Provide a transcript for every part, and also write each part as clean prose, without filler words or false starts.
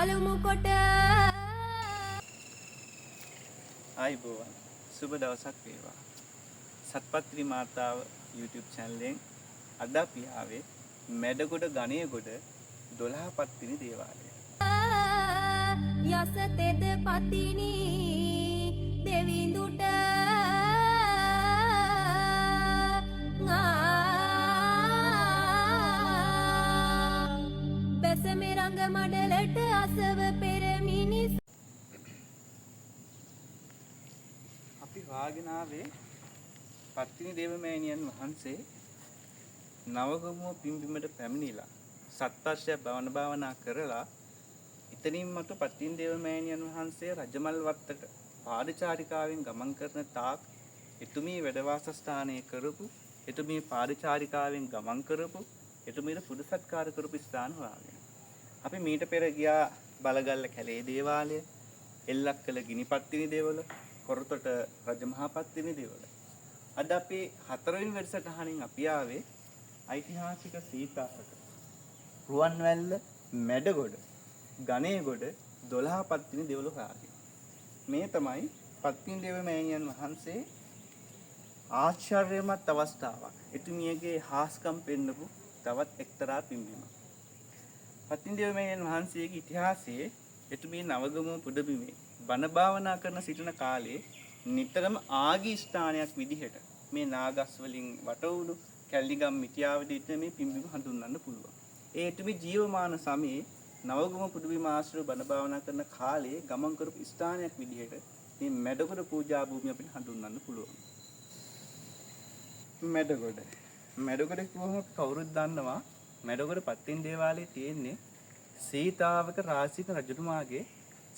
පළමු කොට ආයිබෝවන් සුබ දවසක් වේවා. සත්පත්‍රි මාතාව YouTube channel එකෙන් අද අපි ආවේ මැඩගොඩ ගණේගොඩ 12 පත්තිනි දේවාලය. යස තෙද පතිනි දෙවිඳුට බැසමෙ රඟ මඩලට අසව පෙර මිනිස් අපි වාගෙන ආවේ පත්තිනි දේවමෑණියන් වහන්සේ නවගමුව පිම්බිමට පැමිණිලා සත්පත්‍ය භවන භාවනා කරලා ඉතින් මතු පත්තිනි දේවමෑණියන් වහන්සේ රජමල් වත්තට පාදචාරිකාවෙන් ගමන් කරන තාක් එතුමී වැඩ වාසස්ථානයේ කරපු එතුමී පාදචාරිකාවෙන් ගමන් කරපු එතුමීට පුද සත්කාර කරපු ස්ථාන හොයාගෙන අපි මීට පෙර ගියා බලගල්ල කැලේ දේවාලය, එල්ලක්කල ගිනිපත්තිනි දේවල, කොරතොට රජමහා පත්තිනි දේවල. අද අපි හතරවෙනි වැඩසටහනින් අපි ආවේ ඓතිහාසික සීතාසක රුවන්වැල්ල මැඩගොඩ ගණේගොඩ 12 පත්තිනි දේවල හොයාගෙන. මේ තමයි පත්තිනි දේවමෑණියන් වහන්සේ ආශ්චර්යමත් අවස්ථාවක්. එතුමියගේ හාස්කම් පෙන්නපු තවත් එක්තරා පින්බීමක්. පත්තිනි දේවමෑණියන් වහන්සේගේ ඉතිහාසයේ එතුමිය නවගමුව පුදබිමේ බණ භාවනා කරන සිටින කාලේ නිතරම ආගී ස්ථානයක් විදිහට මේ නාගස් වලින් වටවුණු කැල්ලිගම් මිටියාවදී මේ පින්බිම හඳුන්වන්න පුළුවන්. ඒ එතුමිය ජීවමාන සමයේ නවගමුව පුදබිම ආශ්‍රව බණ භාවනා කරන කාලේ ගමන් කරපු ස්ථානයක් විදිහට මේ මැඩගොඩ පූජා භූමිය අපිට හඳුන්වන්න පුළුවන්. මැඩගොඩ කියවම කවුරුත් දන්නවා මැඩගොඩ පත්තිනි දේවාලයේ තියෙන්නේ සීතාවක රාජසික රජතුමාගේ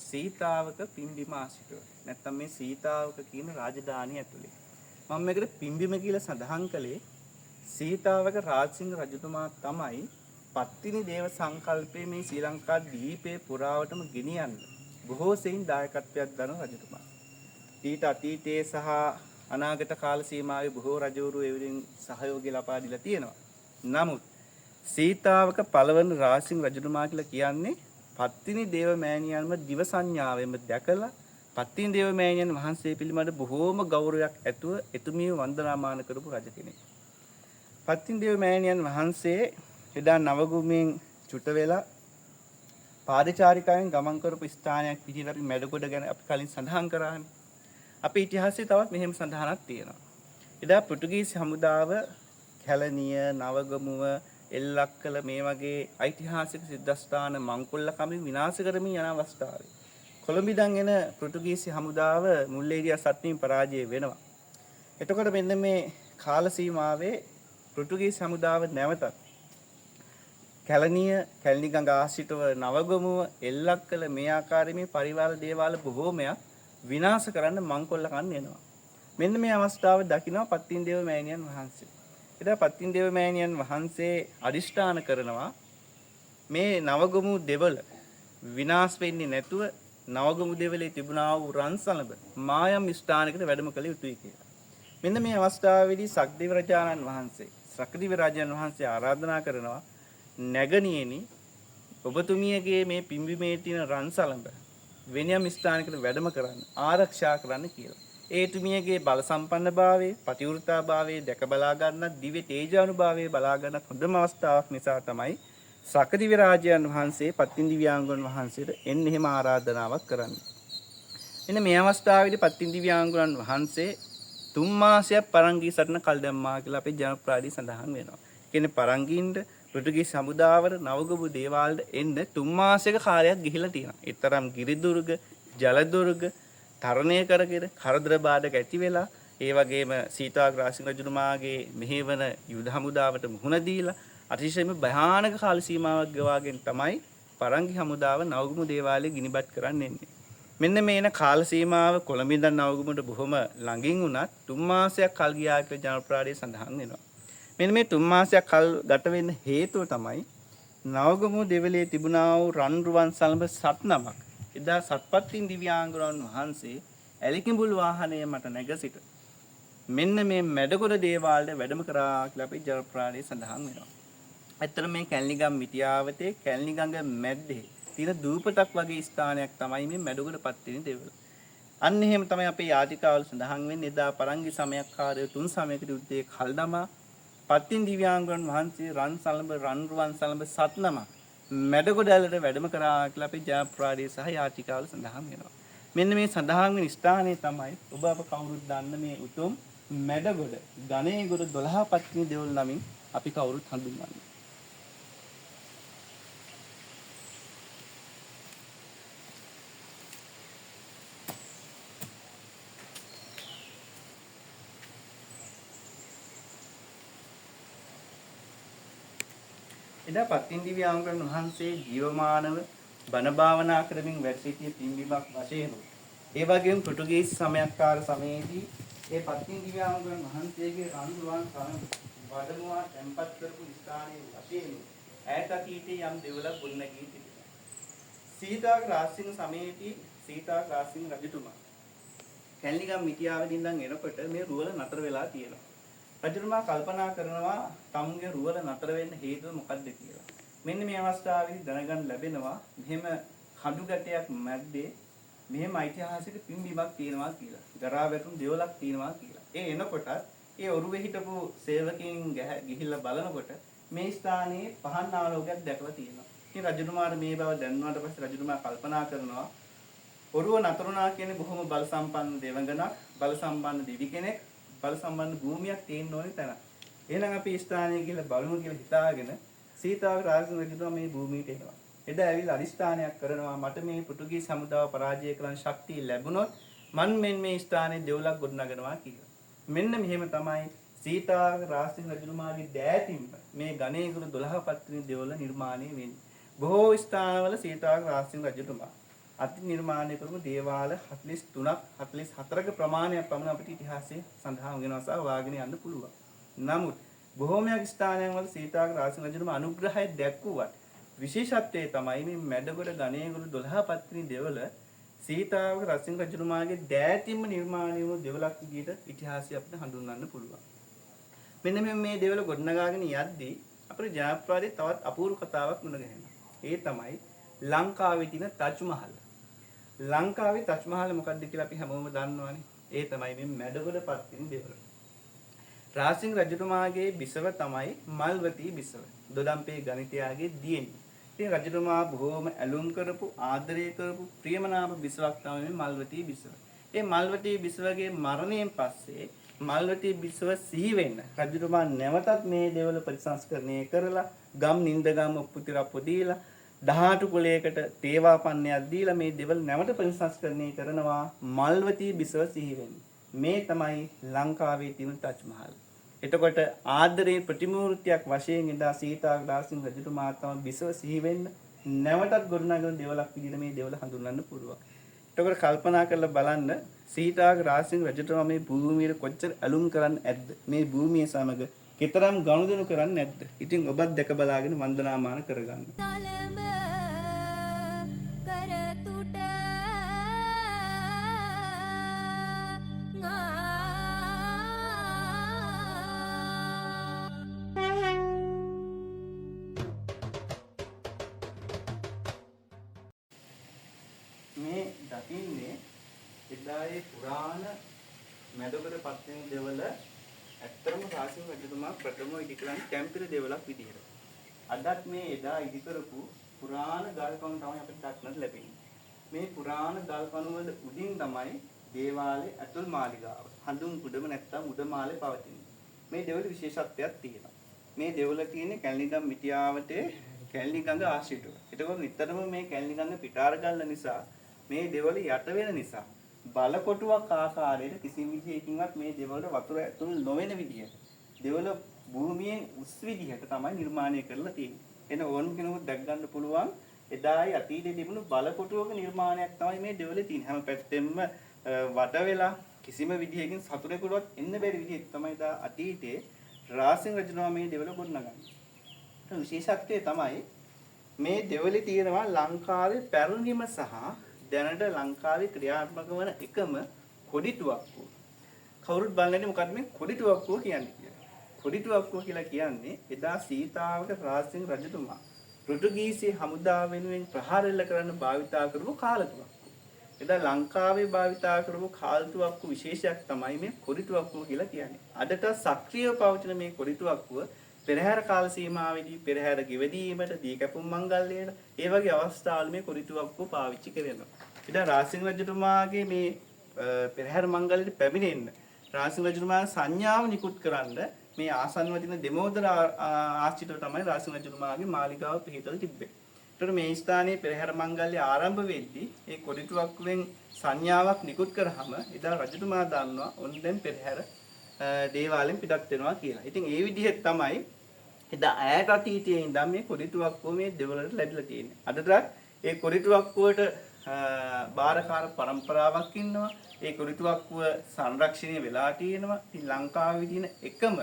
සීතාවක පිම්බිම ආශ්‍රිතව. නැත්තම් මේ සීතාවක කියන රාජධානිය ඇතුලේ. මම මේකට පිම්බිම කියලා සඳහන් කළේ සීතාවක රාජසිංහ රජතුමා තමයි පත්තිනි දේව සංකල්පයේ මේ ශ්‍රී ලංකා දීපේ පුරාවටම ගෙනියන්න බොහෝ සෙයින් දායකත්වයක් දරන රජතුමා. ඊට අතීතයේ සහ අනාගත කාල සීමාවේ බොහෝ රජවරු එවලින් සහයෝගය ලබා දීලා තියෙනවා. නමුත් සීතාවක පළවන රාජසිංහ රජතුමා කියලා කියන්නේ පත්තිනි දේවමෑණියන්ම දිව සංඥාවෙම දැකලා පත්තිනි දේවමෑණියන් වහන්සේ පිළිබඳ බොහෝම ගෞරවයක් ඇතුව එතුමිය වන්දනාමාන කරපු රජ කෙනෙක්. පත්තිනි දේවමෑණියන් වහන්සේ එදා නවගමුවෙන් චුත වෙලා පාදචාරිකාවෙන් ගමන් කරපු ස්ථානයක් විදිහට අපි මැඩගොඩ ගැන අපි කලින් සඳහන් කරානේ. අපේ ඉතිහාසයේ තවත් මෙහෙම සඳහනක් තියෙනවා. එදා පෘතුගීසි හමුදාව කැලණිය, නවගමුව, එල්ලක්කල මේ වගේ ඓතිහාසික සිද්ධාස්ථාන මංකොල්ල කමින් විනාශ කරමින් යන අවස්ථාවේ කොළඹ ඉඳන් එන පෘතුගීසි හමුදාව මුල්ලේරියා සත්‍යයෙන් පරාජය වෙනවා. එතකොට මෙන්න මේ කාල සීමාවේ පෘතුගීසි හමුදාව නැවතත් කැලණිය, කැලණිගඟ ආශ්‍රිතව නවගමුව, එල්ලක්කල මේ ආකාරයේ මේ පරිවාර දේවාල බොහෝමයක් විනාශ කරන්න මංකොල්ල කන්න එනවා. මෙන්න මේ අවස්ථාව දකිනවා පත්තිනි දේවමෑණියන් වහන්සේ. එදා පත්තිනි දේවමෑණියන් වහන්සේ අදිෂ්ඨාන කරනවා මේ නවගමුව දෙවල විනාශ වෙන්නේ නැතුව නවගමුව දෙවලේ තිබුණා වූ රන්සලබ මායම් ස්ථානයකට වැඩම කළ යුතුයි කියලා. මෙන්න මේ අවස්ථාවේදී සක්දිව රජාණන් වහන්සේ, සක්දිව රජාණන් වහන්සේ ආරාධනා කරනවා නැගණියනි ඔබතුමියගේ මේ පිම්බිමේ තියෙන රන්සලබ වෙනියම් ස්ථානයකට වැඩම කරන්න, ආරක්ෂා කරන්න කියලා. ඒ තුමියගේ බල සම්පන්නභාවය, පතිවෘතාභාවය දැක බලා ගන්නත්, දිව්‍ය තේජානුභාවය බලා ගන්නත් හොඳම අවස්ථාවක් නිසා තමයි සක්දිව රාජයන් වහන්සේ පත්තිනි දිව්‍යාංගන වහන්සේට එන්න එහෙම ආරාධනාවක් කරන්නේ. එන්න මේ අවස්ථාවේදී පත්තිනි දිව්‍යාංගන වහන්සේ 3 මාසයක් පරංගී සටන කල් දැම්මා කියලා අපේ ජනප්‍රාදී සඳහන් වෙනවා. කියන්නේ පරංගීන්ට පෘතුගීසි හමුදාවට නවගමුව දේවාලයට එන්න 3 මාසයක කාලයක් ගිහිලා තියෙනවා. ඒ තරම් ගිරිදුර්ග, ජලදුර්ග තරණය කරගෙන කරදර බාධක ඇති වෙලා ඒ වගේම සීතාවක රාජසිංහ රජතුමාගේ මෙහෙවන යුද හමුදාවට මුහුණ දීලා අතිශයම භයානක කාල සීමාවක් ගවාගෙන තමයි පරංගි හමුදාව නවගමුව දේවාලය ගිනිබත් කරන්න එන්නේ. මෙන්න මේන කාල සීමාව කොළඹ ඉඳන් නවගමුවට බොහොම ළඟින් වුණත් 3 මාසයක් කල් ගියා කියලා ජනප්‍රාදී සඳහන් වෙනවා. මෙන්න මේ 3 මාසයක් කල් ගත වෙන්න හේතුව තමයි නවගමුව දෙවලේ තිබුණා වූ රන් රුවන් සලඹ සත් නමක් එදා සත්පත්තිනි දිව්‍යාංගනන් වහන්සේ ඇලිකිඹුල් වාහනයේ මට නැග සිට මෙන්න මේ මැඩගොඩ දේවාලයට වැඩම කරා කියලා අපේ ජනප්‍රාදී සඳහන් වෙනවා. ඇත්තට මේ කැලණිගම් මිටියාවතේ කැලණිගඟ මැද්දේ තියෙන දූපතක් වගේ ස්ථානයක් තමයි මේ මැඩගොඩ පත්තිනි දෙවල. අන්න එහෙම තමයි අපේ යාතිකාවල සඳහන් වෙන්නේ. එදා පරංගි සමයක්කාරයෝ 3 සමයකට යුද්ධයේ කල්දමා පත්තින් දිව්‍යාංගන් වහන්සේ රන් සලඹ රන් රුවන් සලඹ සත්නම මැඩගොඩ ඇලට වැඩම කරා කියලා අපේ ජයප්‍රාදයේ සහ යාතිකාවල සඳහන් වෙනවා. මෙන්න මේ සඳහන් වෙන ස්ථානයේ තමයි ඔබ අප කවුරුත් දන්න මේ උතුම් මැඩගොඩ ගණේගොඩ 12 පත්තිනි දෙවොල් නමින් අපි කවුරුත් හඳුන්වන්නේ. එදා පත්තින් දිව්‍යාංගන් වහන්සේ ජීවමානව බණ භාවනා කරමින් වැඩ සිටිය පින්බිමක් වශයෙන් ඒ වගේම පෘතුගීස් සමයක්කාර සමයේදී ඒ පත්තින් දිව්‍යාංගන් වහන්සේගේ රන්රුවන් සමග වඩමුවා තැන්පත් කරපු ස්ථානයේ වශයෙන් ඈත අතීතයේ යම් දෙවලක් ගොඩනැගී තිබෙනවා. සීතාග රාජසිංහ සමයේදී සීතාග රාජසිංහ රජතුමා කැලණිගම් මිටියාවෙන් ඉඳන් එනකොට මේ රුවල නතර වෙලා තියෙනවා. රජතුමා කල්පනා කරනවා තමුන්ගේ රුවල නතර වෙන්න හේතුව මොකක්ද කියලා. මෙන්න මේ අවස්ථාවේදී දැනගන්න ලැබෙනවා මෙහෙම කඳු ගැටයක් මැද්දේ මෙහෙම ඓතිහාසික පින්බිමක් තියෙනවා කියලා. ගරා වැටුණු දෙවලක් තියෙනවා කියලා. ඒ එනකොට ඒ ඔරුවේ හිටපු සේවකයන් ගිහිල්ලා බලනකොට මේ ස්ථානයේ පහන් ආලෝකයක් දැකලා තියෙනවා. ඉතින් රජතුමාට මේ බව දැනුණාට පස්සේ රජතුමා කල්පනා කරනවා ඔරුව නතරුණා කියන්නේ බොහොම බල සම්පන්න දෙවඟනක්, බල සම්පන්න දිවි කෙනෙක්, බල සම්බන්ධ භූමියක් තියෙන්න ඕනේ තැන. එහෙනම් අපි ස්ථානයේ කියලා බලමු කියලා හිතාගෙන සීතාව රාජසිංහ රජතුමා මේ භූමියට එනවා. එදා ඇවිල්ලා අදිස්ථානයක් කරනවා මට මේ පෘතුගීස් හමුදාව පරාජය කරන්න ශක්තිය ලැබුණොත් මන් මේ ස්ථානයේ දෙවලක් ගොඩනගනවා කියලා. මෙන්න මෙහෙම තමයි සීතාව රාජසිංහ රජතුමාගේ දෑතින්ම මේ ගණේගුරු 12 පත්තිනි දෙවල නිර්මාණය වෙන්නේ. බොහෝ ස්ථානවල සීතාව රාජසිංහ රජතුමා අති නිර්මාණය කරපු දේවාල 43ක් 44ක ප්‍රමාණයක් පමණ අපිට ඉතිහාසයේ සඳහන් වෙනවා සහ වාගෙන යන්න පුළුවන්. නමුත් බොහෝමයක් ස්ථානයන් වල සීතාග රාජසිංහ රජතුමා අනුග්‍රහය දැක්වුවත් විශේෂත්වය තමයි මේ මැඩගොඩ ගණේගොඩ 12 පත්තිනි දෙවල සීතාග රාජසිංහ රජතුමාගේ දෑතින්ම නිර්මාණය වුණු දෙවලක් විදිහට ඉතිහාසය අපිට හඳුන්වන්න පුළුවන්. මෙන්න මේ දෙවල ගොඩනගාගෙන යද්දී අපේ ජයප්‍රාදයේ තවත් අපූර්ව කතාවක් මුණ ගැහෙනවා. ඒ තමයි ලංකාවේ තියෙන තජ් මහල්. ලංකාවේ තජ් මහල් මොකක්ද කියලා අපි හැමෝම දන්නවනේ. ඒ තමයි මේ මැඩගොඩ පත්තිනි දෙවල. රාජසිංහ රජතුමාගේ බිසව තමයි මල්වතී බිසව. දොඩම්පේ ගණිතයාගේ දියණිය. ඉතින් රජතුමා බොහෝම ඇලුම් කරපු, ආදරය කරපු ප්‍රියමනාප බිසවක් තමයි මේ මල්වතී බිසව. ඒ මල්වතී බිසවගේ මරණයෙන් පස්සේ මල්වතී බිසව සිහි වෙන්න රජතුමා නැවතත් මේ දෙවල පරිසංස්කරණය කරලා ගම් නින්දගම් උපුතිරප්පු දීලා 18 කුලයකට තේවා පන්නයක් දීලා මේ දෙවල් නැවත පරිසංස්කරණය කරනවා මල්වතී බිසව සිහි වෙන්න. මේ තමයි ලංකාවේ තියෙන තජ් මහල්. එතකොට ආදරේ ප්‍රතිමූර්තියක් වශයෙන් එදා සීතාග රාජසිංහ රජතුමා තමයි බිසව සිහි වෙන්න නැවතත් ගොඩනගන දෙවලක් විදිහට මේ දෙවල හඳුන්වන්න පුළුවන්. එතකොට කල්පනා කරලා බලන්න සීතාග රාජසිංහ රජතුමා මේ භූමියට කොච්චර ඇලුම් කරන්නේ නැද්ද? මේ භූමිය සමග කෙතරම් ගනුදෙනු කරන්නේ නැද්ද? ඉතින් ඔබත් දැක බලාගෙන වන්දනාමාන කරගන්න. තලඹ කරතුට මේ දකින්නේ එදායේ පුරාණ මැඩගොඩ පත්තිනි දෙවල ඇත්තම රාජසිංහ රජතුමා ප්‍රථම ඉදි කරන්නේ කැම්පිරි දෙවලක් විදිහට. අදත් මේ එදා ඉදි කරපු පුරාණ ගල් කණු තමයි අපිට දක්නට ලැබෙන්නේ. මේ පුරාණ ගල් කණු වල උඩින් තමයි දේවාලයේ ඇතුල් මාලිගාව. හඳුන් කුඩම නැත්තම් උඩ මාලේ පවතින්නේ. මේ දෙවල විශේෂත්වයක් තියෙනවා. මේ දෙවල තියෙන්නේ කැලණිගම් මිටියාවතේ කැලණි ගඟ ආශ්‍රිතව. ඒකෝර නිතරම මේ කැලණි ගඟ පිටාර ගල්න නිසා මේ දෙවල යට වෙන නිසා බලකොටුවක් ආකාරයට කිසිම විදිහකින්වත් මේ දෙවලට වතුර ඇතුල් නොවන විදිහට දෙවල භූමියෙන් උස් විදිහට තමයි නිර්මාණය කරලා තියෙන්නේ. එන ඕන කෙනෙකුට දැක් ගන්න පුළුවන් එදායි අතීතයේ තිබුණු බලකොටුවක නිර්මාණයක් තමයි මේ දෙවලේ තියෙන්නේ. හැම පැත්තෙම වට වෙලා කිසිම විදිහකින් සතුරෙකුටවත් එන්න බැරි විදිහට තමයි දා අතීතයේ රාජසිංහ රජතුමා මේ දෙවල ගොඩනගන්නේ. විශේෂත්වය තමයි මේ දෙවලේ තියෙනවා ලංකාවේ පැරණිම සහ දැනට ලංකාවේ ක්‍රියාත්මක වන එකම කොඩිතුවක්කුව. කවුරුත් බලන්නේ මොකද්ද මේ කොඩිතුවක්කුව කියන්නේ කියලා. කොඩිතුවක්කුව කියලා කියන්නේ එදා සීතාවක රාජසිංහ රජතුමා පෘතුගීසි හමුදාව වෙනුවෙන් ප්‍රහාර එල්ල කරන්න භාවිතා කරපු කාලතුවක්කුව. එදා ලංකාවේ භාවිතා කරපු කාලතුවක්කුව විශේෂයක් තමයි මේ කොරිතුවක්කුව කියලා කියන්නේ. අදට සක්‍රියව පවතින මේ කොරිතුවක්කුව පෙරහැර කාල සීමාවේදී පෙරහැර ගෙවදීමට දී කැපුම් මංගල්‍යයට ඒ වගේ අවස්ථාවල මේ කොරිතුවක්කුව පාවිච්චි කරනවා. ඉතින් රාජසිංහ රජතුමාගේ මේ පෙරහැර මංගල්‍යයට පැමිණෙන්න රාජසිංහ රජතුමා සංඥාව නිකුත් කරන්න මේ ආසන්නව තියෙන දෙමෝදර ආශ්‍රිතව තමයි රාජසිංහ රජතුමාගේ මාලිගාව පිහිටලා තිබ්බේ. ඒතර මේ ස්ථානයේ පෙරහැර මංගල්‍ය ආරම්භ වෙද්දී ඒ කොරිතුවක්කුවෙන් සංඥාවක් නිකුත් කරාම එදා රජතුමා දන්නවා ඔන්න දැන් පෙරහැර දේවාලෙන් පිටත් වෙනවා කියලා. ඉතින් ඒ විදිහට තමයි එදා ඈත අතීතයේ ඉඳන් මේ කොරිතුවක්කුව මේ දෙවලට ලැබිලා තියෙන්නේ. අදටත් ඒ කොරිතුවක්කුවට බාරකාර પરම්පරාවක් ඉන්නවා. ඒ කොරිතුවක්කුව සංරක්ෂණය වෙලා තියෙනවා. ඉතින් ලංකාවේ තියෙන එකම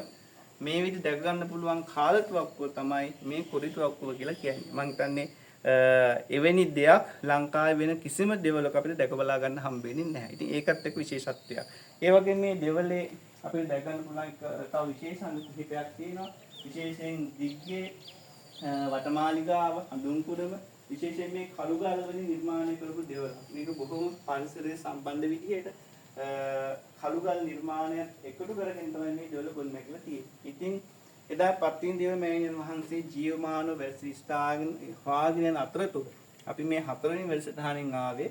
මේ විදිහ දැක ගන්න පුළුවන් කාලතුවක්කුව තමයි මේ කොරිතුවක්කුව කියලා කියන්නේ. මම හිතන්නේ එවැනි දෙයක් ලංකාවේ වෙන කිසිම දෙවලක අපිට දැක බලා ගන්න හම්බෙන්නේ නැහැ. ඉතින් ඒකත් එක්ක විශේෂත්වයක්. ඒ වගේම මේ දෙවලේ අපිට දැක ගන්න පුළුවන් තව විශේෂ අනුකූලයක් තියෙනවා. විශේෂයෙන් දිග්ගේ වටමාලිගාව හඳුන්කුඩම විශේෂයෙන් මේ කළුගල් වලින් නිර්මාණය කරපු දෙවල. මේක බොහොම පරිසරයේ සම්බන්ධ විදිහට කළුගල් නිර්මාණයක් එකතු කරගෙන තමයි මේ දෙවල ගොඩනැගිලා තියෙන්නේ. ඉතින් එදා පත්තින් දේව මෑණියන් වහන්සේ ජීවමානව වැඩසිතාගෙන හොයාගෙන යන අතරතුර අපි මේ හතරවෙනි වැඩසටහනින් ආවේ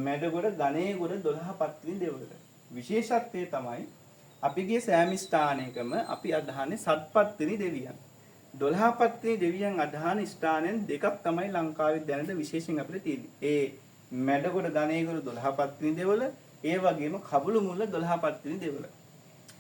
මැඩගොඩ ගණේගොඩ 12 පත්තින් දෙවලට. විශේෂත්වය තමයි අපි ගිය සෑම ස්ථානයකම අපි අදහන්නේ සත්පත්තිනි දෙවියන්. 12 පත්තිනි දෙවියන් අදහන ස්ථානයන් දෙකක් තමයි ලංකාවේ දැනට විශේෂයෙන් අපිට තියෙන්නේ. ඒ මැඩගොඩ ගණේගොඩ 12 පත්තිනි දෙවල, ඒ වගේම කබුළු මුල්ල 12 පත්තිනි දෙවල.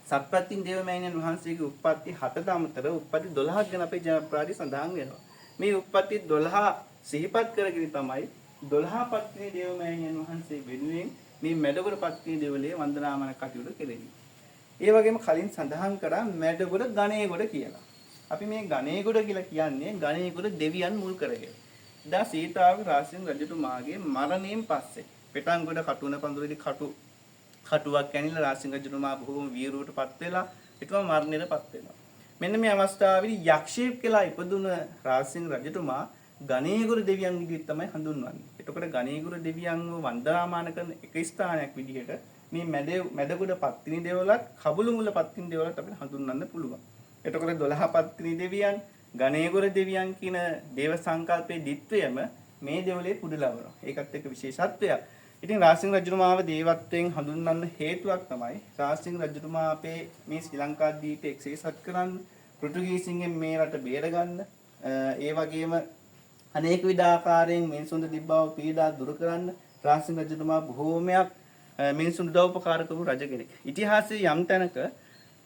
සත්පත්තින් දේව මෑණියන් වහන්සේගේ උප්පත්ති 7ට අමතරව උප්පත්ති 12ක් ගැන අපේ ජනප්‍රාදී සඳහන් වෙනවා. මේ උප්පත්ති 12 සිහිපත් කරගෙන තමයි 12 පත්තිනි දේව මෑණියන් වහන්සේ වෙනුවෙන් මේ මැඩගොඩ පත්තිනි දෙවලේ වන්දනාමාන කටයුතු කෙරෙන්නේ. ඒ වගේම කලින් සඳහන් කරා මැඩගොඩ ගණේගොඩ කියලා. අපි මේ ගණේගොඩ කියලා කියන්නේ ගණේගොඩ දෙවියන් මුල් කරගෙන. දා සීතාවගේ රාජසිංහ රජතුමාගේ මරණයෙන් පස්සේ පෙටන්ගොඩ කටුන පඳුරේදී කටුවක් ඇනිලා රාජසිංහ රජතුමා බොහෝම වීරුවටපත් වෙලා ඊටම මරණයටපත් වෙනවා. මෙන්න මේ අවස්ථාවේදී යක්ෂයෙක් කියලා ඉපදුන රාජසිංහ රජතුමා ගණේගොඩ දෙවියන් විදිහට තමයි හඳුන්වන්නේ. එතකොට ගණේගොඩ දෙවියන්ව වන්දනාමාන කරන එක ස්ථානයක් විදිහට මේ මැඩගොඩ පත්තිනි දෙවලත් කබුළු මුල පත්තිනි දෙවලත් අපිට හඳුන්වන්න පුළුවන්. එතකොට 12 පත්තිනි දෙවියන් ගණේගොඩ දෙවියන් කියන දේව සංකල්පයේ දිත්වයම මේ දෙවලේ පුදලවනවා. ඒකත් එක්ක විශේෂත්වයක්. ඉතින් රාජසිංහ රජතුමාව දේවත්වයෙන් හඳුන්වන්න හේතුවක් තමයි රාජසිංහ රජතුමා අපේ මේ ශ්‍රී ලංකා දීපේ එක්සේසත් කරන්න, පෘතුගීසින්ගෙන් මේ රට බේරගන්න, ඒ වගේම අනේක විද ආකාරයෙන් මිනිසුන්ට තිබ්බව පීඩා දුරු කරන්න රාජසිංහ රජතුමා බොහෝමයක් මිනිසුන්ට උපකාර කරපු රජ කෙනෙක්. ඉතිහාසයේ යම් තැනක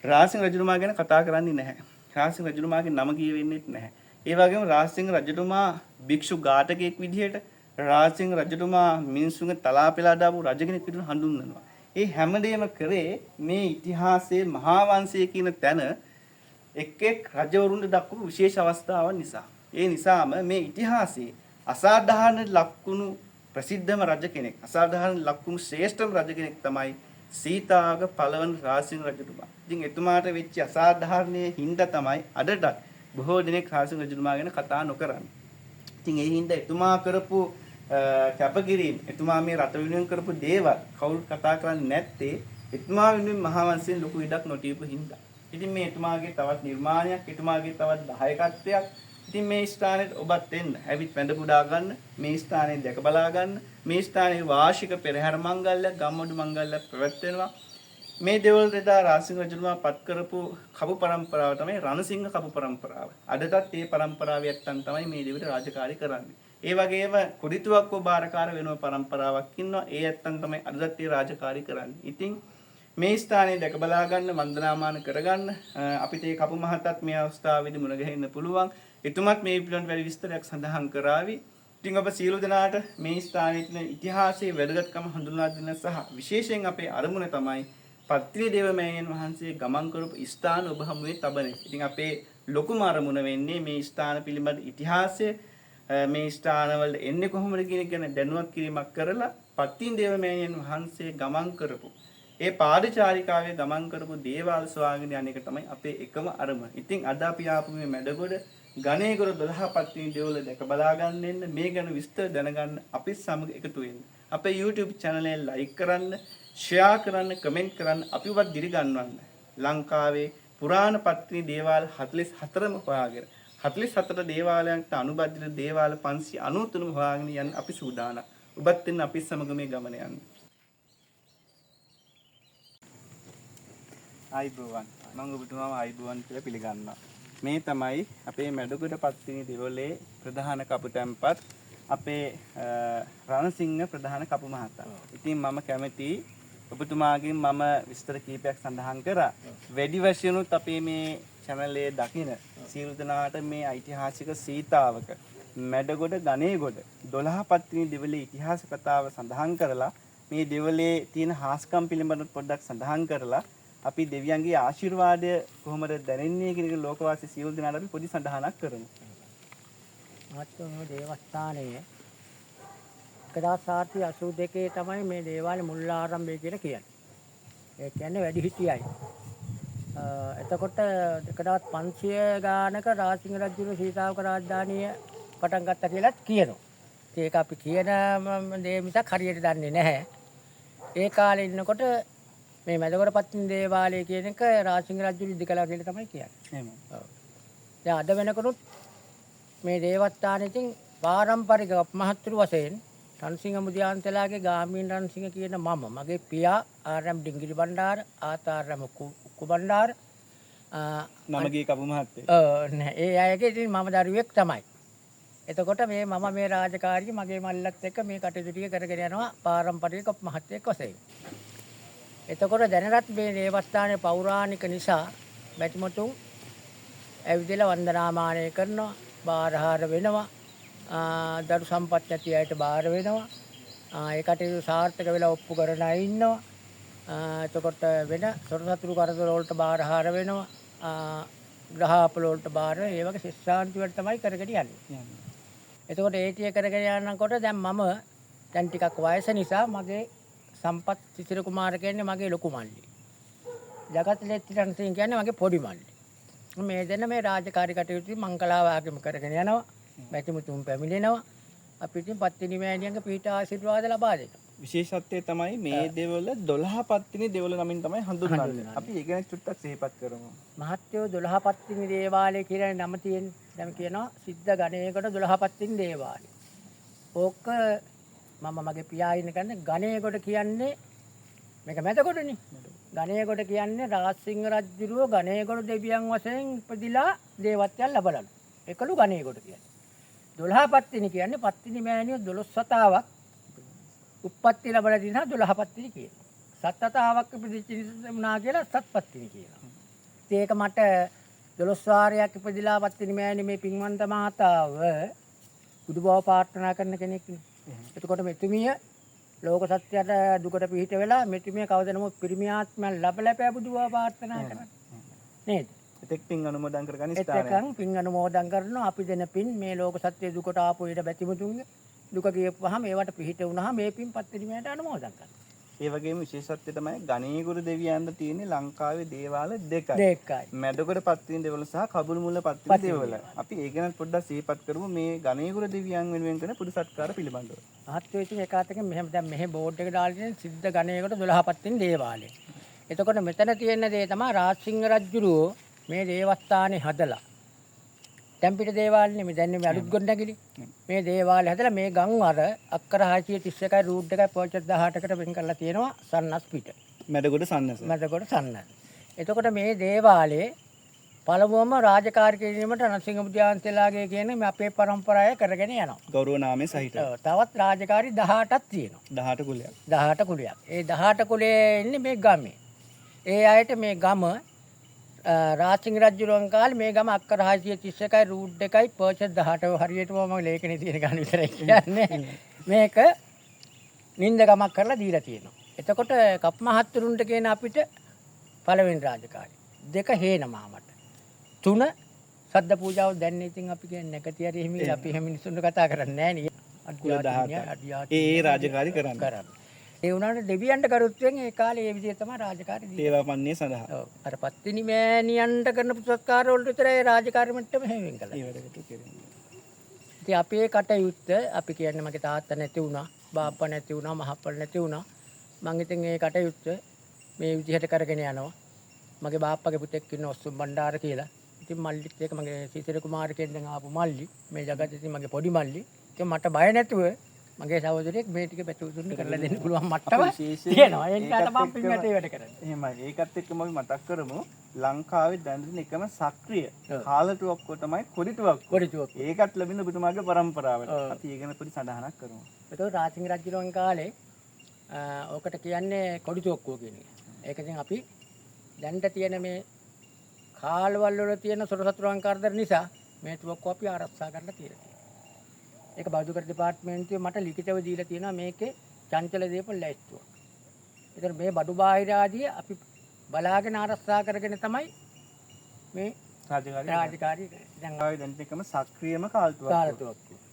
රාජසිංහ රජතුමා ගැන කතා කරන්නේ නැහැ. රාජසිංහ රජතුමාගේ නම කියවෙන්නේ නැහැ. ඒ වගේම රාජසිංහ රජතුමා භික්ෂු ඝාතකයෙක් විදිහට රාජසිංහ රජතුමා මිනිසුන්ගේ තලා පෙලා දාපු රජ කෙනෙක් විදිහට හඳුන්වනවා. ඒ හැමදේම කරේ මේ ඉතිහාසයේ මහා වංශය කියන තැන එක් එක් රජවරුන්ට දක්වපු විශේෂ අවස්ථාවන් නිසා. ඒ නිසාම මේ ඉතිහාසයේ අසාධාරණ ලක්කුණු ප්‍රසිද්ධම රජ කෙනෙක්, අසාධාරණ ලක්කුණු ශ්‍රේෂ්ඨම රජ කෙනෙක් තමයි සීතාවක පළවන රාජසිංහ රජතුමා. ඉතින් එතුමාට වෙච්ච අසාධාරණයේ හින්දා තමයි අදටත් බොහෝ දෙනෙක් රාජසිංහ රජතුමා ගැන කතා නොකරන්නේ. ඉතින් ඒ හින්දා එතුමා කරපු කැපකිරීම, එතුමා මේ රට වෙනුවෙන් කරපු දේවල් කවුරුත් කතා කරන්නේ නැත්තේ එතුමා වෙනුවෙන් මහා වංශයෙන් ලොකු ඉඩක් නොතියපු හින්දා. ඉතින් මේ එතුමාගේ තවත් නිර්මාණයක්, එතුමාගේ තවත් දායකත්වයක්. ඉතින් මේ ස්ථානෙට ඔබත් එන්න, ඇවිත් වැඳ පුදා ගන්න, මේ ස්ථානේ දැක බලා ගන්න. මේ ස්ථානයේ වාර්ෂික පෙරහැර මංගල්‍යයක්, ගම්මුඩු මංගල්‍යයක් පැවැත්වෙනවා. මේ දෙවල් රෙදා රාජසිංහ රජතුමා පත් කරපු කපු පරම්පරාව තමයි රණසිංහ කපු පරම්පරාව. අදටත් මේ පරම්පරාවේ ඇත්තන් තමයි මේ දෙවිට රාජකාරී කරන්නේ. ඒ වගේම කුඩිතුවක්කෝ බාරකාර වෙනව පරම්පරාවක් ඉන්නවා. ඒ ඇත්තන් තමයි අදටත් මේ රාජකාරී කරන්නේ. ඉතින් මේ ස්ථානයේ දැක බලා ගන්න, වන්දනාමාන කරගන්න අපිට මේ කපු මහත්තත් මේ අවස්ථාවේදී මුණ ගැහෙන්න පුළුවන්. එතුමත් මේ පිළිබඳව වැඩි විස්තරයක් සඳහන් කරાવી. ඉතින් ඔබ සියලු දෙනාට මේ ස්ථානයේ තියෙන ඉතිහාසයේ වැදගත්කම හඳුන්වා දෙන්න සහ විශේෂයෙන් අපේ අරමුණ තමයි පත්තිනි දේව මෑණියන් වහන්සේ ගමන් කරපු ස්ථාන ඔබ හමුවේ තබන. ඉතින් අපේ ලොකුම අරමුණ වෙන්නේ මේ ස්ථාන පිළිබඳ ඉතිහාසය, මේ ස්ථානවල එන්නේ කොහොමද කියන එක ගැන දැනුවත් කිරීමක් කරලා පත්තිනි දේව මෑණියන් වහන්සේ ගමන් කරපු ඒ පාදචාරිකාවේ ගමන් කරපු දේවාල සොයාගෙන යන එක තමයි අපේ එකම අරමුණ. ඉතින් අද අපි ආපු මේ මැඩගොඩ ගණේගොඩ 12 පත්තිනි දෙවොල දැක බලා ගන්න එන්න මේ ගැන විස්තර දැනගන්න අපිත් සමග එකතු වෙන්න. අපේ YouTube channel එක like කරන්න, share කරන්න, comment කරන්න, අපිවත් දිරි ගන්නවන්න. ලංකාවේ පුරාණ පත්තිනි දේවාල 44ම හොයාගෙන 44 දේවාලයන්ට අනුබද්ධිත දේවාල 593ම හොයාගෙන යන්න අපි සූදානම්. ඔබත් එන්න අපිත් සමග මේ ගමන යන්න. ආයිබෝවන් මම ඔබතුමාව ආයිබෝවන් කියලා පිළිගන්නවා. මේ තමයි අපේ මැඩගොඩ පත්තිනි දෙවොලේ ප්‍රධාන කපු තැන්පත් අපේ රණසිංහ ප්‍රධාන කපු මහතා. ඉතින් මම කැමතියි ඔබතුමාගෙන් මම විස්තර කීපයක් සඳහන් කරා. වැඩි වශයෙන්ුත් අපේ මේ channel එකේ දකින සියලු දෙනාට මේ ඓතිහාසික සීතාවක මැඩගොඩ ගණේගොඩ 12 පත්තිනි දෙවොලේ ඉතිහාස කතාව සඳහන් කරලා මේ දෙවොලේ තියෙන හාස්කම් පිළිබඳව පොඩ්ඩක් සඳහන් කරලා අපි දෙවියන්ගේ ආශිර්වාදය කොහොමද දැනෙන්නේ කියන එක ලෝකවාසී සියලු දෙනාට අපි පොඩි සඳහනක් කරමු. මහත්මයා දේවස්ථානයේ 1782 තමයි මේ දේවාලේ මුල් ආරම්භය කියලා කියන්නේ. ඒ කියන්නේ වැඩිහිටියයි. එතකොට 1500 ගානක රාජසිංහ රජුගේ සීතාවක රාජධානිය පටන් ගත්තා කියලාත් කියනවා. ඒක අපි කියන දේ මිසක් හරියට දන්නේ නැහැ. ඒ කාලේ ඉන්නකොට මේ මැදගොඩ පත්තිනි දේවාලය කියන එක රාජසිංහ රජු ඉදි කළා කියලා තමයි කියන්නේ. එහෙම. ඔව්. දැන් අද වෙනකොටත් මේ දේවස්ථානෙකින් පාරම්පරික මහත්තුරු වශයෙන් රණසිංහ මුදියන්තලාගේ ගාමීන් රණසිංහ කියන මගේ පියා ආරම් ඩිංගිරි බණ්ඩාර ආතාරම උක්කු බණ්ඩාර නමගේ කපු මහත්තයා. නෑ ඒ අයගේ ඉතින් මම දරුවෙක් තමයි. එතකොට මේ මේ රාජකාරිය මගේ මල්ලත් එක්ක මේ කටයුතු ටික කරගෙන යනවා පාරම්පරික මහත්යෙක් වශයෙන්. එතකොට දැනටත් මේ දේවස්ථානයේ පෞරාණික නිසා බැතිමතුන් ඇවිදලා වන්දනාමානය කරනවා, බාරහාර වෙනවා, දරු සම්පත් නැති අයට බාර වෙනවා. ඒ කටයුතු සාර්ථක වෙලා ඔප්පු කරන අය ඉන්නවා. එතකොට වෙන සොරසතුරු කරදර වලට බාරහාර වෙනවා. ග්‍රහාපල වලට බාර ඒ වගේ ශිෂ්ටාන්ති වලට තමයි කරගෙන යන්නේ. එතකොට ඒ ටික කරගෙන යනකොට දැන් මම දැන් ටිකක් වයස නිසා මගේ සම්පත් සිසිර කුමාර කියන්නේ මගේ ලොකු මල්ලි. ජගත් ලෙත්ති රණසිංහ කියන්නේ මගේ පොඩි මල්ලි. මේ දෙන්න මේ රාජකාරී කටයුතු මංගලාවාගම කරගෙන යනවා. බැතිමුතුන් පැමිණෙනවා. අපි ඉතින් පත්තිනි මෑණියන්ගේ පිහිට ආශිර්වාද ලබා දෙනවා. විශේෂත්වය තමයි මේ දෙවොල 12 පත්තිනි දෙවොල නමින් තමයි හඳුන්වන්නේ. අපි ඒ ගැන චුට්ටක් සිහිපත් කරමු. මහත්යෝ 12 පත්තිනි දේවාලය කියලා නම තියෙන. දැන් කියනවා සිද්ධ ගණේගොඩ 12 පත්තිනි දේවාලය. ඕක මම මගේ පියා ඉන්න කන්නේ ගණේගොඩ කියන්නේ මේක මැදගොඩනේ. ගණේගොඩ කියන්නේ රාජසිංහ රජුරුව ගණේගොඩ දෙවියන් වශයෙන් ඉපදිලා දේවත්වයන් ලැබලා. ඒකලු ගණේගොඩ කියන්නේ. 12 පත්තිනි කියන්නේ පත්තිනි මෑණියෝ 12 වතාවක් උප්පත්ති ලැබලා දිනා 12 පත්තිනි කියනවා. 7 වතාවක් ඉපදිච්ච නිසා කියලා සත්පත්තිනි කියනවා. ඒක මට 12 වාරයක් ඉපදිලා පත්තිනි මෑණි මේ පින්වන්ත මහතාව බුදු බව ප්‍රාර්ථනා කරන කෙනෙක් නේ. එතකොට මෙතුමිය ලෝක සත්‍යයට දුකට පිහිට වෙලා මෙතුමිය කවද නමුත් පිරිමියාත්මයන් ලැබලා බුදු බව ප්‍රාර්ථනා කරන්නේ. නේද? එතෙක් පින් අනුමෝදන් කරගන්න ස්ථානය. එතකන් පින් අනුමෝදන් කරනවා අපි දෙන පින් මේ ලෝක සත්‍ය දුකට ආපු ඊට බැතිමුතුන්ගේ දුක කියපුවාම ඒවට පිහිට වුණාම මේ පින් පත්තිනිමයට අනුමෝදන් කරනවා. ඒ වගේම විශේෂත්වය තමයි ගණේගොඩ දෙවියන්ට තියෙන ලංකාවේ දේවාල දෙකයි. දෙකයි. මැඩගොඩ පත්තිනි දෙවොල සහ කබුළුමුල්ල පත්තිනි දෙවොල. අපි ඒ ගැන පොඩ්ඩක් සිහිපත් කරමු මේ ගණේගොඩ දෙවියන් වෙනුවෙන් කරන පුදු සත්කාර පිළිබඳව. මහත්වෝ ඉතින් ඒකාතකින් මෙහෙම දැන් මෙහෙ බෝඩ් එක දාලා තියෙන සිද්ධ ගණේගොඩ 12 පත්තිනි දේවාලය. එතකොට මෙතන තියෙන දේ තමයි රාජසිංහ රජුරෝ මේ දේවස්ථානේ හදලා දැන් පිට දේවාලනේ මේ දැන් මේ අලුත් ගොඩනැගිලි මේ දේවාලය හදලා මේ ගම් වල අක්කර 631යි රූට් එකයි පර්චස් 18කට වෙන් කරලා තියෙනවා සන්නස් පිට මැඩගොඩ සන්නස. මැදගොඩ සන්නස්. එතකොට මේ දේවාලේ පළමුවම රාජකාරී කිරීමට රණසිංහ මුදියන්තලාගේ කියන මේ අපේ પરම්පරාව කරගෙන යනවා. ගෞරව නාමයේ සහිත. තවත් රාජකාරී 18ක් තියෙනවා. 18 කුලයක්. 18 කුලයක්. ඒ 18 කුලයේ ඉන්නේ මේ ගමේ. ඒ අයට මේ ගම රාජසිංහ රජුරුවන් කාලේ මේ ගම අක්කර 631යි රූට් එකයි පර්චස් 18 හරියටම මම ලේඛනේ තියෙන ගාන විතරයි කියන්නේ. මේක නින්ද ගමක් කරලා දීලා තියෙනවා. එතකොට කප් මහත්තුරුන්ට කියන අපිට පළවෙනි රාජකාරී. 2 හේනමාමට. 3 සද්ද පූජාව දැන් ඉතින් අපි කියන්නේ නැකතිය හරි එහෙම අපි එහෙම මිනිස්සුන්ට කතා කරන්නේ නැහැ නේ. ඒ රාජකාරී කරන්නේ. ඒ වුණාට දෙවියන්ට කරුත්වෙන් ඒ කාලේ ඒ විදිහට තමයි රාජකාරී දීලා. තේවාපන්නේ සඳහා. ඔව්. අර පත්තිනි මෑණියන්ට කරන පුසත්කාර වලට විතරයි රාජකාරී මට්ටම හැමෙන් කළා. ඒ වැඩකට කෙරෙන්නේ. ඉතින් අපේ කටයුත්ත අපි කියන්නේ මගේ තාත්තා නැති වුණා, බාප්පා නැති වුණා, මහප්පා නැති වුණා. මං ඉතින් ඒ කටයුත්ත මේ විදිහට කරගෙන යනවා. මගේ බාප්පගේ පුතෙක් ඉන්න ඔස්සුම් බණ්ඩාර කියලා. ඉතින් මල්ලිත් එක මගේ සීතල කුමාරකෙන් දැන් ආපු මල්ලි. මේ ජගත් ඉතින් මගේ පොඩි මල්ලි. ඉතින් මට බය නැතුව මගේ සහෝදරයෙක් මේ ටික පැතුතුන්න කරලා දෙන්න පුළුවන් මට්ටම තියෙනවා. ඒ නිසා තමයි පින්වත ඒ වැඩ කරන්නේ. එහෙමයි. ඒකත් එක්කම අපි මතක් කරමු ලංකාවේ දැන් එකම සක්‍රීය කාලටුවක්ව තමයි කොඩිටුවක්. කොඩිටුවක්. ඒකත් ලැබෙන ඔබතුමාගේ පරම්පරාවට. අපි ඒ ගැන පොඩි සඳහනක් කරමු. ඒතකොට රාජසිංහ රජුන් කාලේ ඕකට කියන්නේ කොඩිටුවක්කුව කියන එක. ඒක ඉතින් අපි දැන්ට තියෙන මේ කාලවල වල තියෙන සොරසතුරුන් කරදර නිසා මේ තුවක්කුව අපි ආරක්ෂා කරලා තියෙනවා. ඒක බෞද්ධ දෙපාර්තමේන්තුවේ මට ලිඛිතව දීලා තියෙනවා මේකේ චංචල දීපල් ලැයිස්තුවක්. ඒතර මේ බඩු බාහිර ආදී අපි බලාගෙන ආරක්ෂා කරගෙන තමයි මේ රාජකාරී දැන් ආවේ දැන් එකම සක්‍රියම කාලටුවක්.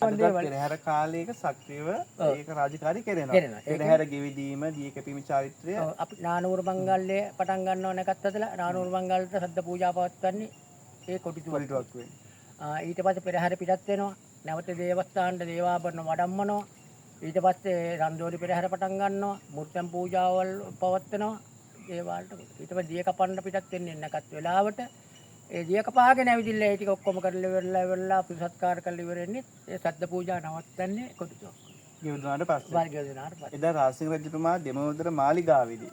අදත් පෙරහැර කාලයක සක්‍රියව ඒක රාජකාරී කරනවා. පෙරහැර ගෙවිදීම, දී කැපීම චාරිත්‍රය අපි නානූර මංගල්‍යය පටන් ගන්නව නැකත් අදලා නානූර මංගල්‍යයට සද්ද පූජා පවත්වන්නේ ඒ කොඩිතුවක් වෙන්නේ. ඊට පස්සේ පෙරහැර පිටත් වෙනවා. නැවත දේවස්ථානට දේවාභරණ වඩම්මනවා. ඊට පස්සේ රන්දෝලි පෙරහැර පටන් ගන්නවා. මූර්තම් පූජාවල් පවත්වනවා. දේවාලට. ඊට පස්සේ දිය කපන්න පිටත් වෙන්නේ නැකත් වෙලාවට ඒ දිය කපාගෙන ඇවිදින්න ඒ ටික ඔක්කොම කරලා ඉවරලා පිසත්කාර කරලා ඉවරෙන්නේ ඒ සද්ද පූජා නවත්තන්නේ කොටිතුවක්. ගෙවුනාට පස්සේ. ගෙවුනාට පස්සේ. එදා රාජසිංහ රජතුමා දෙමව්දර මාලිගාවේදී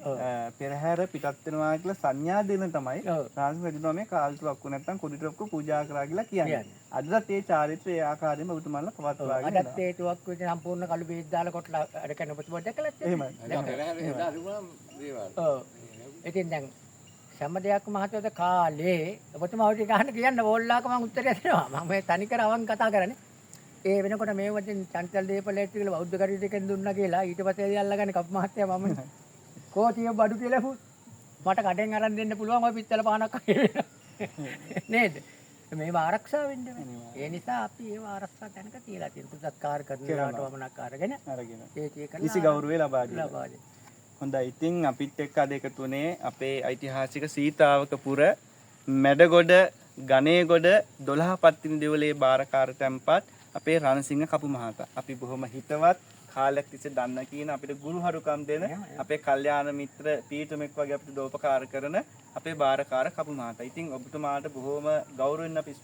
පෙරහැර පිටත් වෙනවා කියලා සංඥා දෙන තමයි රාජසිංහ රජතුමා මේ කාලටුවක්ව නැත්තම් කොඩිටුවක්ව පූජා කරා කියලා කියන්නේ. අදත් ඒ චාරිත්‍රය ඒ ආකාරයෙන්ම ඔබතුමාලා පවත්වාගෙන අදත් ඒ තුවක්කුව ඉතින් සම්පූර්ණ කළු බේත් දාලා කොටලා අර කන ඔබතුමා දැකලා එහෙමයි. ඔව්. ඉතින් දැන් හැම දෙයක්ම මහත්වද කාලේ ඔබතුමා ඔය ටික අහන්න කියන්න ඕල්ලාක මම උත්තරය දෙනවා. මම මේ තනිකර අවං කතා කරන්නේ. ඒ වෙනකොට මේ වදින් චංචල් දීපලේට කියලා බෞද්ධ කටයුතු දෙකෙන් දුන්නා කියලා ඊට පස්සේ අල්ලගන්නේ කප් මහත්තයා මම කෝටිය බඩු කියලා මට කඩෙන් අරන් දෙන්න පුළුවන් ඔය පිත්තල පානක් නේද? මේව ආරක්ෂා වෙන්න ඒ නිසා අපි ඒව ආරක්ෂා තැනක තියලා තියෙනවා. සත්කාර කරනවාට වමනක් අරගෙන ඒ කිසි ගෞරවය ලබා දෙන්න. හොඳයි. ඉතින් අපිත් එක්ක අද එකතු වුණේ අපේ ඓතිහාසික සීතාවක පුර මැඩගොඩ ගණේගොඩ 12 පත්තිනි දෙවලේ බාරකාර තැන්පත් අපේ රණසිංහ කපු මහතා. අපි බොහොම හිතවත් කාලයක් තිස්සේ දන්න කියන අපිට ගුරුහරුකම් දෙන අපේ කල්යාණ මිත්‍ර පීඨමෙක් වගේ අපිට දෝපකාර කරන අපේ බාරකාර කපු මහතා. ඉතින් ඔබතුමාට බොහොම ගෞරවයෙන් අපි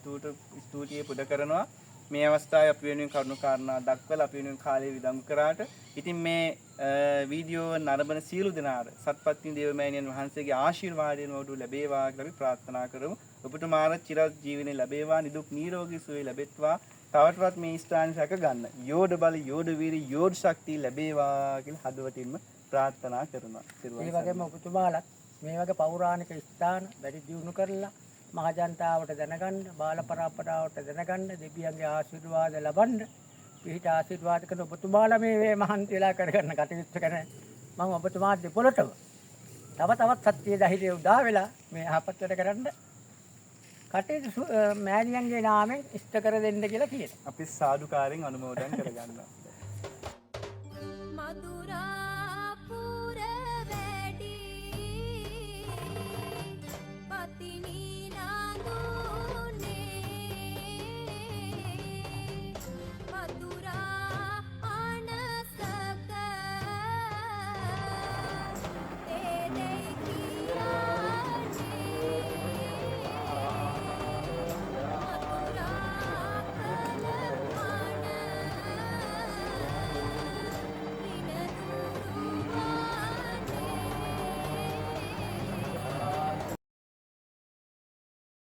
ස්තුතිය පුද කරනවා. මේ අවස්ථාවේ අපි වෙනුවෙන් කරුණු කාරණා දක්වලා අපි වෙනුවෙන් කාලය විදංගු කරාට. ඉතින් මේ වීඩියෝ නරඹන සියලු දෙනාට සත්පත්නි දේවමෑණියන් වහන්සේගේ ආශිර්වාදයෙන් ඔබට ලැබේවා කියලා අපි ප්‍රාර්ථනා කරමු. ඔබතුමාට චිරජීවනයේ ලැබේවා, නිදුක් නිරෝගී සුවය ලැබෙත්වා. තවටවත් මේ ස්ථාන රැක ගන්න. යෝධ බල, යෝධ වීරිය, යෝධ ශක්තිය ලැබේවා කියලා හදවතින්ම ප්‍රාර්ථනා කරනවා. ඒ වගේම ඔබතුමාලත් මේ වගේ පෞරාණික ස්ථාන වැඩි දියුණු කරලා මහජනතාවට දැනගන්න, බාල පරම්පරාවට දැනගන්න, දෙවියන්ගේ ආශිර්වාද ලබන්න, පිහිට ආශිර්වාද කරන ඔබතුමාලා මේ මහන්සි වෙලා කරගන්න කටයුතු කරන මම ඔබතුමාට දෙපොළටම තවත් සත්‍ය ධෛර්යය උදා වෙලා මේ යහපත් වැඩ කරන්න කටයුතු මෑණියන්ගේ නාමයෙන් ඉෂ්ට කර දෙන්න කියලා කියනවා. අපි සාදුකාරයෙන් අනුමෝදන් කරගන්නවා. මధుරා